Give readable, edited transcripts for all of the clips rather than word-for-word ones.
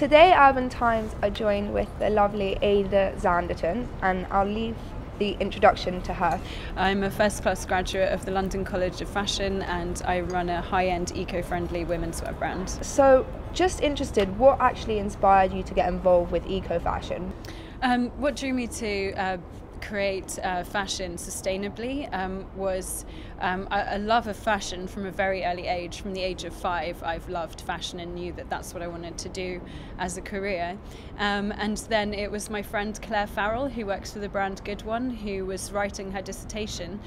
Today, Urban Times are joined with the lovely Ada Zanditon, and I'll leave the introduction to her. I'm a first-class graduate of the London College of Fashion, and I run a high-end, eco-friendly women's wear brand. So, just interested, what actually inspired you to get involved with eco-fashion? What drew me to create fashion sustainably was a love of fashion from a very early age. From the age of 5, I've loved fashion and knew that that's what I wanted to do as a career. And then it was my friend Claire Farrell, who works for the brand Good One, who was writing her dissertation.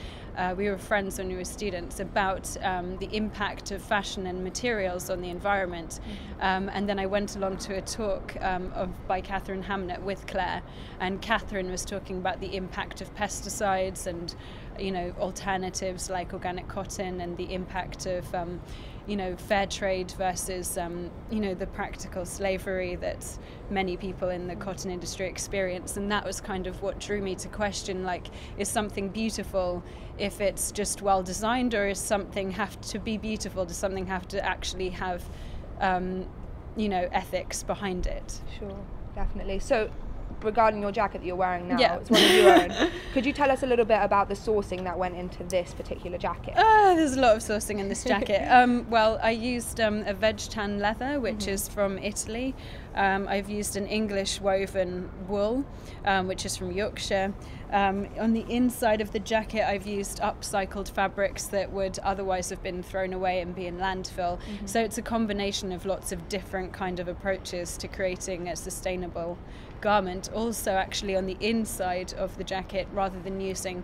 We were friends when we were students, about the impact of fashion and materials on the environment. And then I went along to a talk by Catherine Hamnett with Claire, and Catherine was talking about the impact of pesticides and alternatives like organic cotton, and the impact of fair trade versus the practical slavery that many people in the cotton industry experience. And that was kind of what drew me to question, like, is something beautiful if it's just well designed, or is something have to be beautiful? Does something have to actually have ethics behind it? Sure, definitely. So, regarding your jacket that you're wearing now, yeah. It's one of your own. Could you tell us a little bit about the sourcing that went into this particular jacket? There's a lot of sourcing in this jacket. Well, I used a veg tan leather, which is from Italy. I've used an English woven wool, which is from Yorkshire. On the inside of the jacket, I've used upcycled fabrics that would otherwise have been thrown away and be in landfill. So it's a combination of lots of different kind of approaches to creating a sustainable garment. Also, actually, on the inside of the jacket, rather than using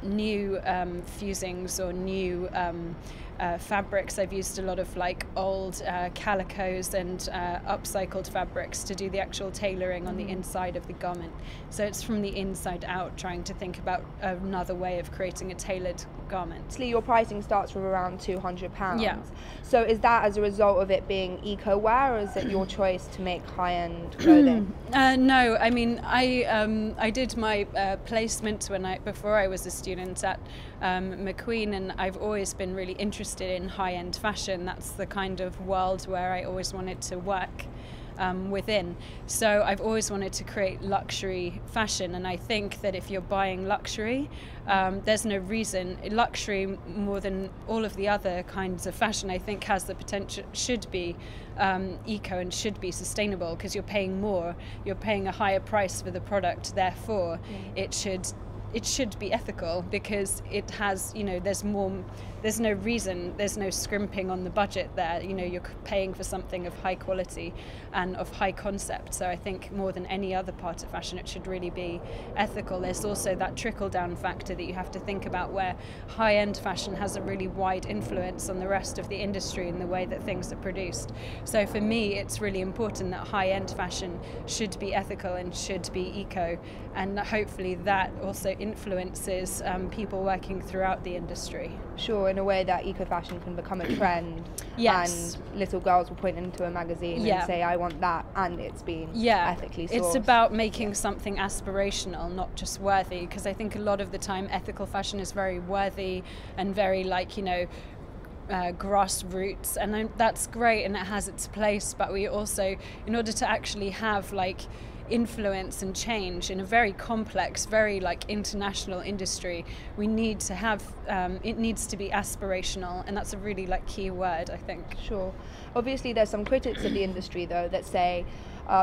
new fusings or new fabrics, I've used a lot of old calicos and upcycled fabrics to do the actual tailoring on the inside of the garment. So it's from the inside out, trying to think about another way of creating a tailored garment. Your pricing starts from around £200. Yeah. So is that as a result of it being eco-wear, or is it your choice to make high-end clothing? No, I mean, I did my placement before I was a student at McQueen, and I've always been really interested in high-end fashion. That's the kind of world where I always wanted to work within. So I've always wanted to create luxury fashion, and I think that if you're buying luxury, there's no reason. Luxury, more than all of the other kinds of fashion, I think has the potential, should be eco and should be sustainable, because you're paying more, you're paying a higher price for the product, therefore it should be ethical, because it has, there's no reason, there's no scrimping on the budget there. You're paying for something of high quality and of high concept. So I think more than any other part of fashion, it should really be ethical. There's also that trickle-down factor that you have to think about, where high-end fashion has a really wide influence on the rest of the industry in the way that things are produced. So for me, it's really important that high-end fashion should be ethical and should be eco, and hopefully that also influences people working throughout the industry. Sure, in a way that eco-fashion can become a trend. Yes. And little girls will point into a magazine and say, I want that, and it's been ethically sourced. It's about making something aspirational, not just worthy, because I think a lot of the time ethical fashion is very worthy and very grassroots, and that's great and it has its place, but we also, in order to actually have influence and change in a very complex, very international industry, we need to have it needs to be aspirational, and that's a really key word, I think. Sure. Obviously there's some critics of the industry though that say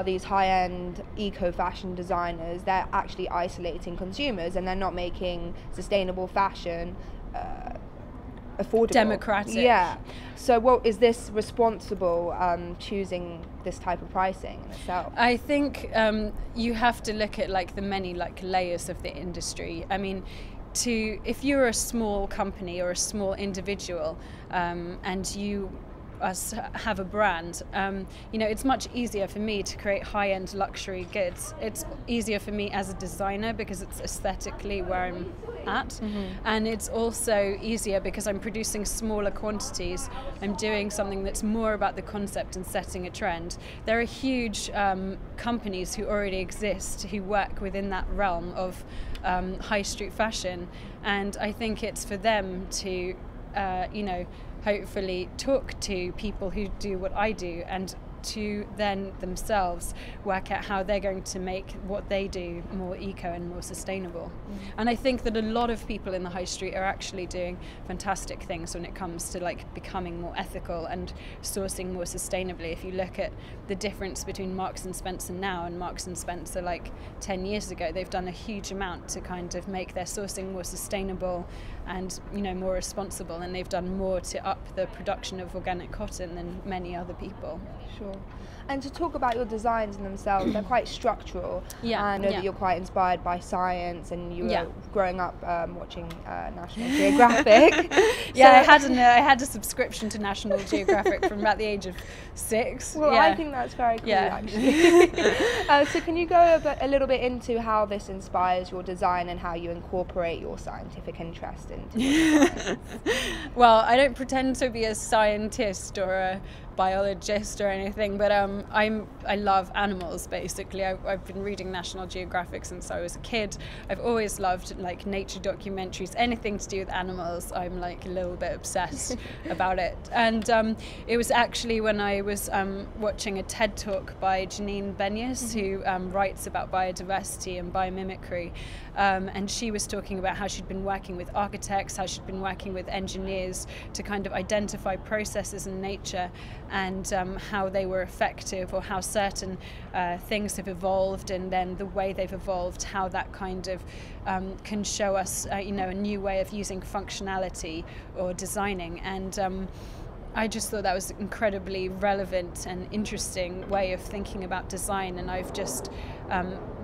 these high-end eco-fashion designers, they're actually isolating consumers and they're not making sustainable fashion affordable, democratic. Yeah. So is this responsible, choosing this type of pricing in itself? I think you have to look at the many layers of the industry. I mean, if you're a small company or a small individual, and you have a brand, it's much easier for me to create high-end luxury goods. It's easier for me as a designer because it's aesthetically where I'm at, and it's also easier because I'm producing smaller quantities. I'm doing something that's more about the concept and setting a trend. There are huge companies who already exist who work within that realm of high street fashion, and I think it's for them to hopefully talk to people who do what I do and to then themselves work out how they're going to make what they do more eco and more sustainable. And I think that a lot of people in the high street are actually doing fantastic things when it comes to like becoming more ethical and sourcing more sustainably. If you look at the difference between Marks and Spencer now and Marks and Spencer like 10 years ago, they've done a huge amount to kind of make their sourcing more sustainable and, you know, more responsible, and they've done more to up the production of organic cotton than many other people. Sure. And to talk about your designs in themselves, they're quite structural. Yeah. I know that you're quite inspired by science, and you were growing up watching National Geographic. Yeah, so I had a subscription to National Geographic from about the age of 6. Well, I think that's very cool, actually. So can you go a little bit into how this inspires your design and how you incorporate your scientific interest into your designs? Well, I don't pretend to be a scientist or a biologist or anything, but I love animals. Basically, I've been reading National Geographic since I was a kid. I've always loved like nature documentaries, anything to do with animals. I'm like a little bit obsessed about it. And it was actually when I was watching a TED talk by Janine Benyus, who writes about biodiversity and biomimicry, and she was talking about how she'd been working with architects, how she'd been working with engineers to kind of identify processes in nature and how they were effective, or how certain things have evolved, and then the way they've evolved, how that kind of can show us a new way of using functionality or designing. And I just thought that was an incredibly relevant and interesting way of thinking about design, and I've just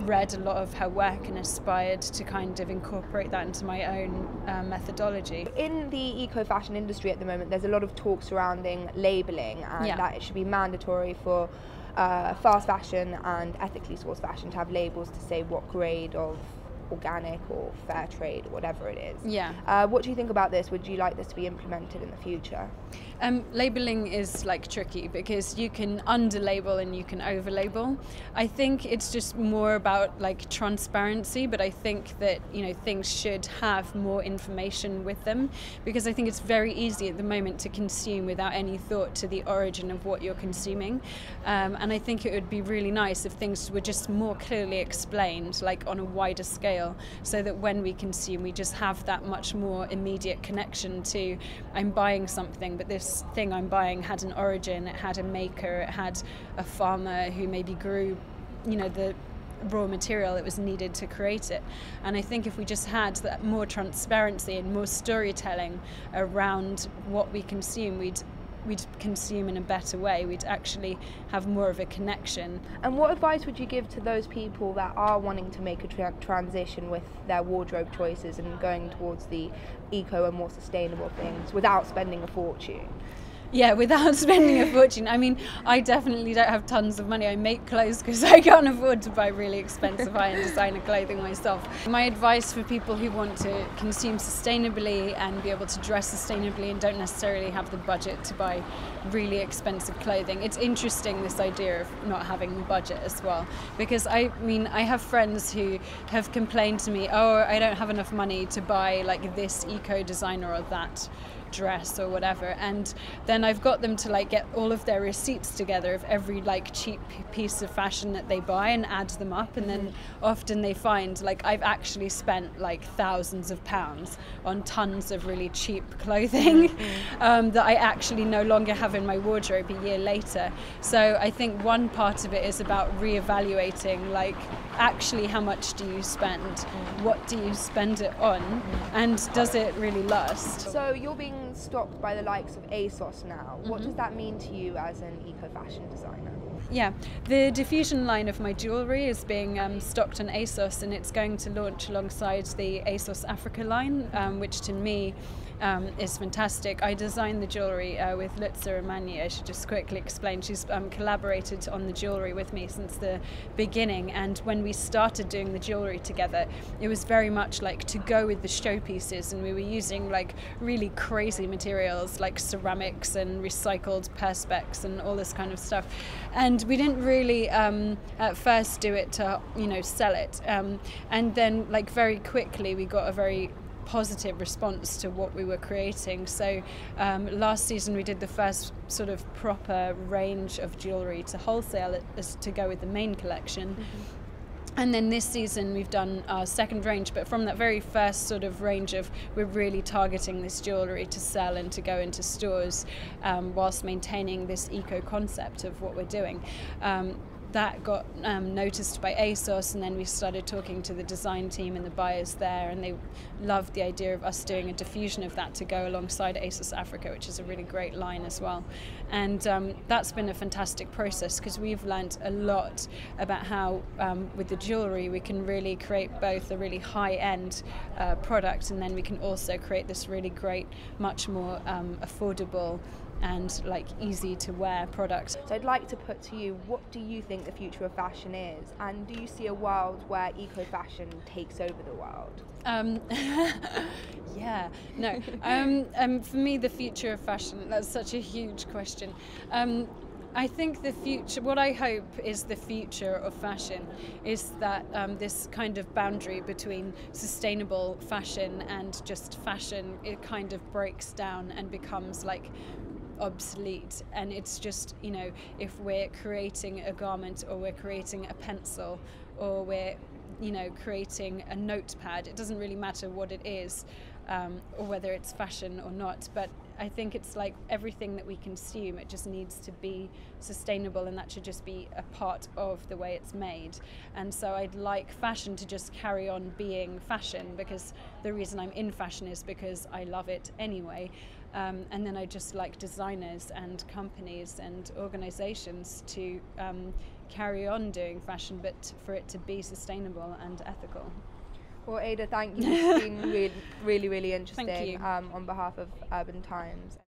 read a lot of her work and aspired to kind of incorporate that into my own methodology. In the eco-fashion industry at the moment, there's a lot of talk surrounding labelling, and that it should be mandatory for fast fashion and ethically sourced fashion to have labels to say what grade of organic or fair trade or whatever it is. What do you think about this? Would you like this to be implemented in the future? Labeling is like tricky because you can under-label and you can over-label. I think it's just more about like transparency, but I think that things should have more information with them, because I think it's very easy at the moment to consume without any thought to the origin of what you're consuming, and I think it would be really nice if things were just more clearly explained, like on a wider scale, so that when we consume we just have that much more immediate connection to, I'm buying something, but this thing I'm buying had an origin, it had a maker, it had a farmer who maybe grew the raw material that was needed to create it. And I think if we just had that more transparency and more storytelling around what we consume, we'd consume in a better way. We'd actually have more of a connection. And what advice would you give to those people that are wanting to make a transition with their wardrobe choices and going towards the eco and more sustainable things without spending a fortune? Yeah, without spending a fortune. I mean, I definitely don't have tons of money. I make clothes because I can't afford to buy really expensive high-end designer clothing myself. My advice for people who want to consume sustainably and be able to dress sustainably and don't necessarily have the budget to buy really expensive clothing. It's interesting, this idea of not having the budget as well, because I have friends who have complained to me, oh, I don't have enough money to buy like this eco designer or that dress or whatever, and then I've got them to like get all of their receipts together of every like cheap piece of fashion that they buy and add them up, and then often they find like I've actually spent like thousands of pounds on tons of really cheap clothing that I actually no longer have in my wardrobe a year later. So I think one part of it is about reevaluating, like actually how much do you spend, what do you spend it on, and does it really last? So you're being stocked by the likes of ASOS now. What does that mean to you as an eco-fashion designer? Yeah, the diffusion line of my jewellery is being stocked on ASOS, and it's going to launch alongside the ASOS Africa line, which to me is fantastic. I designed the jewellery with Lutza Amani. I should just quickly explain. She's collaborated on the jewellery with me since the beginning, and when we started doing the jewellery together, it was very much like to go with the showpieces, and we were using like really crazy materials like ceramics and recycled perspex and all this kind of stuff. And we didn't really at first do it to sell it, and then like very quickly we got a very positive response to what we were creating. So last season we did the first sort of proper range of jewellery to wholesale as to go with the main collection. And then this season we've done our second range, but from that very first sort of range of, we're really targeting this jewellery to sell and to go into stores, whilst maintaining this eco concept of what we're doing. That got noticed by ASOS, and then we started talking to the design team and the buyers there, and they loved the idea of us doing a diffusion of that to go alongside ASOS Africa, which is a really great line as well. And that's been a fantastic process, because we've learnt a lot about how with the jewellery we can really create both a really high-end product, and then we can also create this really great, much more affordable and like easy to wear product. So I'd like to put to you, what do you think the future of fashion is, and do you see a world where eco-fashion takes over the world? Yeah, no. For me, the future of fashion, that's such a huge question. I think the future, what I hope is the future of fashion is that this kind of boundary between sustainable fashion and just fashion, it kind of breaks down and becomes like obsolete. And it's just, you know, if we're creating a garment, or we're creating a pencil, or we're, you know, creating a notepad, it doesn't really matter what it is, or whether it's fashion or not, but I think it's like everything that we consume, it just needs to be sustainable, and that should just be a part of the way it's made. And so I'd like fashion to just carry on being fashion, because the reason I'm in fashion is because I love it anyway. And then I just like designers and companies and organizations to carry on doing fashion, but for it to be sustainable and ethical. Well, Ada, thank you. It's been really, really interesting. Thank you. On behalf of Urban Times.